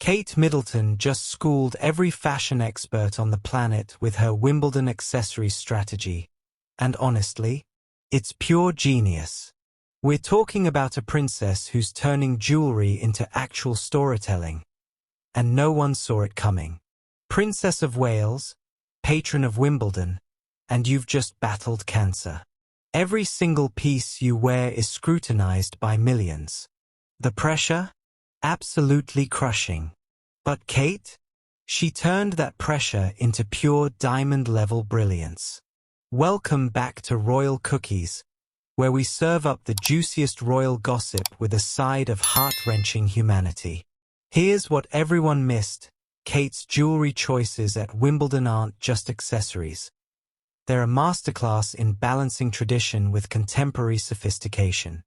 Kate Middleton just schooled every fashion expert on the planet with her Wimbledon accessories strategy. And honestly, it's pure genius. We're talking about a princess who's turning jewelry into actual storytelling. And no one saw it coming. Princess of Wales, patron of Wimbledon, and you've just battled cancer. Every single piece you wear is scrutinized by millions. The pressure? Absolutely crushing. But Kate? She turned that pressure into pure diamond-level brilliance. Welcome back to Royal Cookies, where we serve up the juiciest royal gossip with a side of heart-wrenching humanity. Here's what everyone missed. Kate's jewelry choices at Wimbledon aren't just accessories. They're a masterclass in balancing tradition with contemporary sophistication.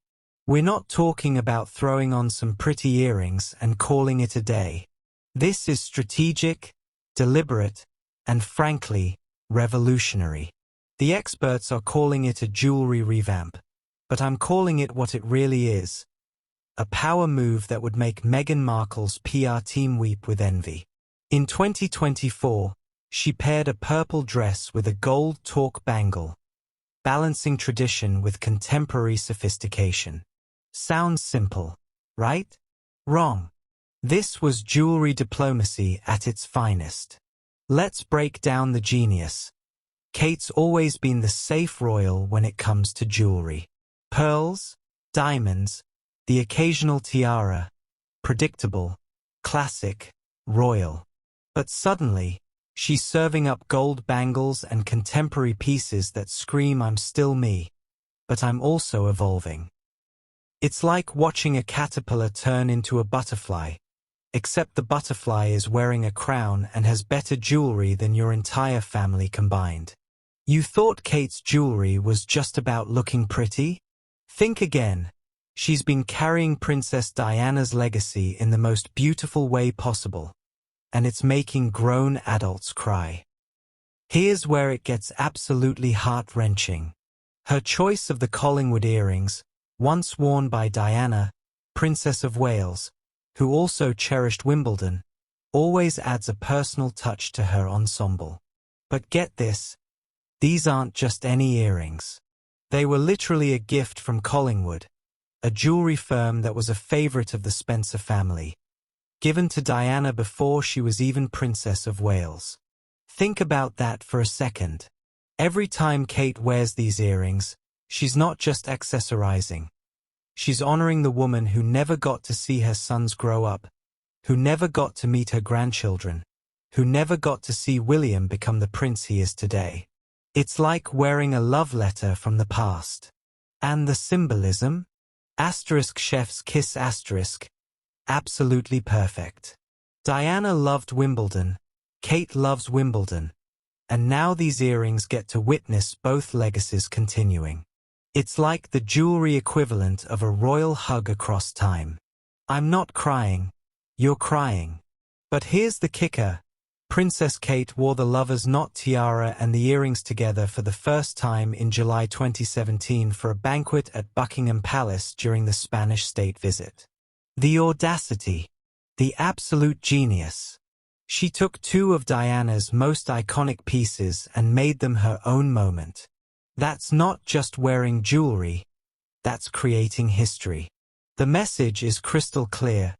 We're not talking about throwing on some pretty earrings and calling it a day. This is strategic, deliberate, and frankly, revolutionary. The experts are calling it a jewelry revamp, but I'm calling it what it really is. A power move that would make Meghan Markle's PR team weep with envy. In 2024, she paired a purple dress with a gold torque bangle, balancing tradition with contemporary sophistication. Sounds simple, right? Wrong. This was jewelry diplomacy at its finest. Let's break down the genius. Kate's always been the safe royal when it comes to jewelry. Pearls, diamonds, the occasional tiara, predictable, classic, royal. But suddenly, she's serving up gold bangles and contemporary pieces that scream I'm still me, but I'm also evolving. It's like watching a caterpillar turn into a butterfly, except the butterfly is wearing a crown and has better jewelry than your entire family combined. You thought Kate's jewelry was just about looking pretty? Think again. She's been carrying Princess Diana's legacy in the most beautiful way possible, and it's making grown adults cry. Here's where it gets absolutely heart-wrenching. Her choice of the Collingwood earrings, once worn by Diana, Princess of Wales, who also cherished Wimbledon, always adds a personal touch to her ensemble. But get this, these aren't just any earrings. They were literally a gift from Collingwood, a jewelry firm that was a favorite of the Spencer family, given to Diana before she was even Princess of Wales. Think about that for a second. Every time Kate wears these earrings, she's not just accessorizing. She's honoring the woman who never got to see her sons grow up, who never got to meet her grandchildren, who never got to see William become the prince he is today. It's like wearing a love letter from the past. And the symbolism? Asterisk chef's kiss asterisk. Absolutely perfect. Diana loved Wimbledon. Kate loves Wimbledon. And now these earrings get to witness both legacies continuing. It's like the jewelry equivalent of a royal hug across time. I'm not crying. You're crying. But here's the kicker. Princess Kate wore the lover's knot tiara and the earrings together for the first time in July 2017 for a banquet at Buckingham Palace during the Spanish state visit. The audacity. The absolute genius. She took two of Diana's most iconic pieces and made them her own moment. That's not just wearing jewelry. That's creating history. The message is crystal clear.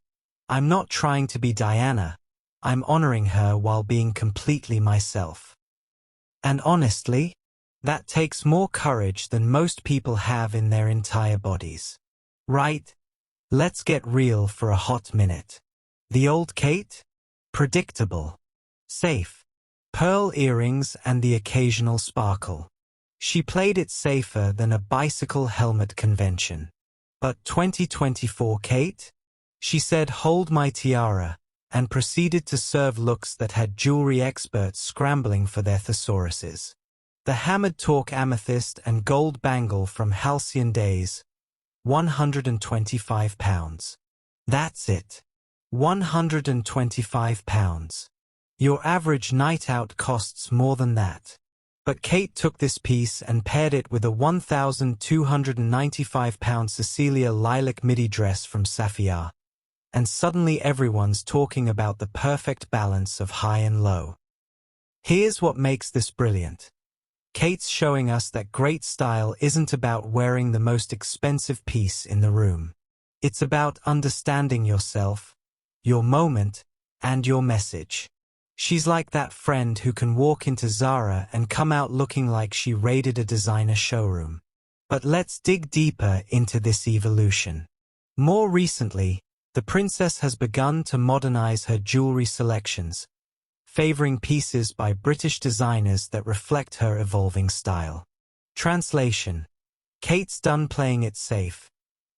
I'm not trying to be Diana. I'm honoring her while being completely myself. And honestly, that takes more courage than most people have in their entire bodies. Right? Let's get real for a hot minute. The old Kate? Predictable. Safe. Pearl earrings and the occasional sparkle. She played it safer than a bicycle helmet convention. But 2024 Kate? She said, "Hold my tiara," and proceeded to serve looks that had jewelry experts scrambling for their thesauruses. The hammered torque amethyst and gold bangle from halcyon days, £125. That's it. £125. Your average night out costs more than that. But Kate took this piece and paired it with a £1,295 Cecilia lilac midi dress from Safia, and suddenly everyone's talking about the perfect balance of high and low. Here's what makes this brilliant. Kate's showing us that great style isn't about wearing the most expensive piece in the room. It's about understanding yourself, your moment, and your message. She's like that friend who can walk into Zara and come out looking like she raided a designer showroom. But let's dig deeper into this evolution. More recently, the princess has begun to modernize her jewelry selections, favoring pieces by British designers that reflect her evolving style. Translation: Kate's done playing it safe,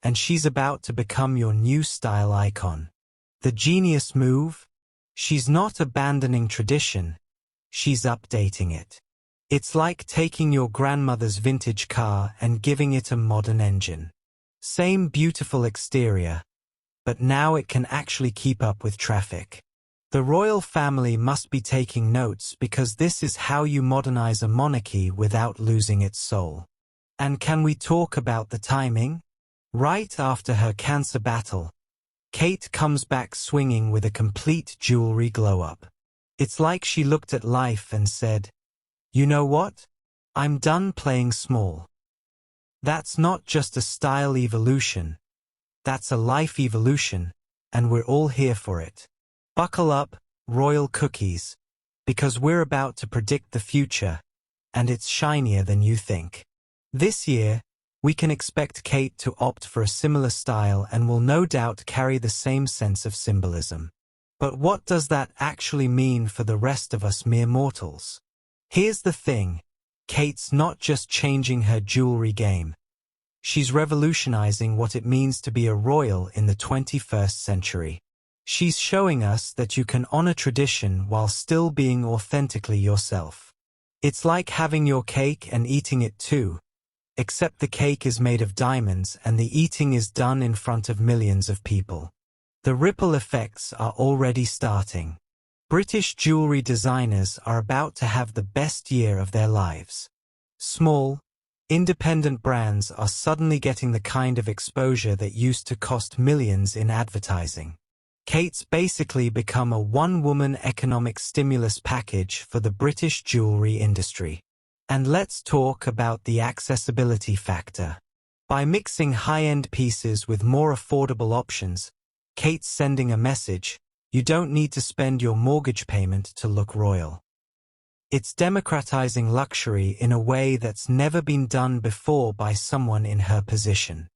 and she's about to become your new style icon. The genius move? She's not abandoning tradition, she's updating it. It's like taking your grandmother's vintage car and giving it a modern engine. Same beautiful exterior, but now it can actually keep up with traffic. The royal family must be taking notes because this is how you modernize a monarchy without losing its soul. And can we talk about the timing? Right after her cancer battle, Kate comes back swinging with a complete jewelry glow-up. It's like she looked at life and said, "You know what? I'm done playing small." That's not just a style evolution, that's a life evolution, and we're all here for it. Buckle up, royal cookies, because we're about to predict the future, and it's shinier than you think. This year, we can expect Kate to opt for a similar style and will no doubt carry the same sense of symbolism. But what does that actually mean for the rest of us mere mortals? Here's the thing, Kate's not just changing her jewelry game. She's revolutionizing what it means to be a royal in the 21st century. She's showing us that you can honor tradition while still being authentically yourself. It's like having your cake and eating it too, except the cake is made of diamonds and the eating is done in front of millions of people. The ripple effects are already starting. British jewelry designers are about to have the best year of their lives. Small, independent brands are suddenly getting the kind of exposure that used to cost millions in advertising. Kate's basically become a one-woman economic stimulus package for the British jewelry industry. And let's talk about the accessibility factor. By mixing high-end pieces with more affordable options, Kate's sending a message: you don't need to spend your mortgage payment to look royal. It's democratizing luxury in a way that's never been done before by someone in her position.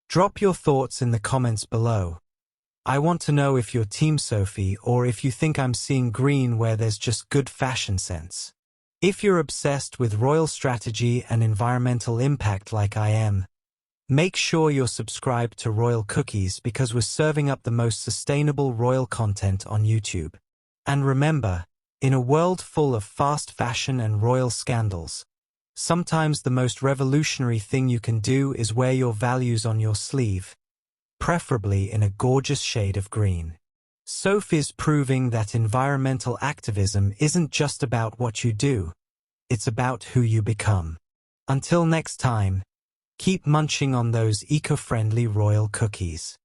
Drop your thoughts in the comments below. I want to know if you're Team Sophie or if you think I'm seeing green where there's just good fashion sense. If you're obsessed with royal strategy and environmental impact like I am, make sure you're subscribed to Royal Cookies because we're serving up the most sustainable royal content on YouTube. And remember, in a world full of fast fashion and royal scandals, sometimes the most revolutionary thing you can do is wear your values on your sleeve, preferably in a gorgeous shade of green. Sophie's proving that environmental activism isn't just about what you do, it's about who you become. Until next time, keep munching on those eco-friendly royal cookies.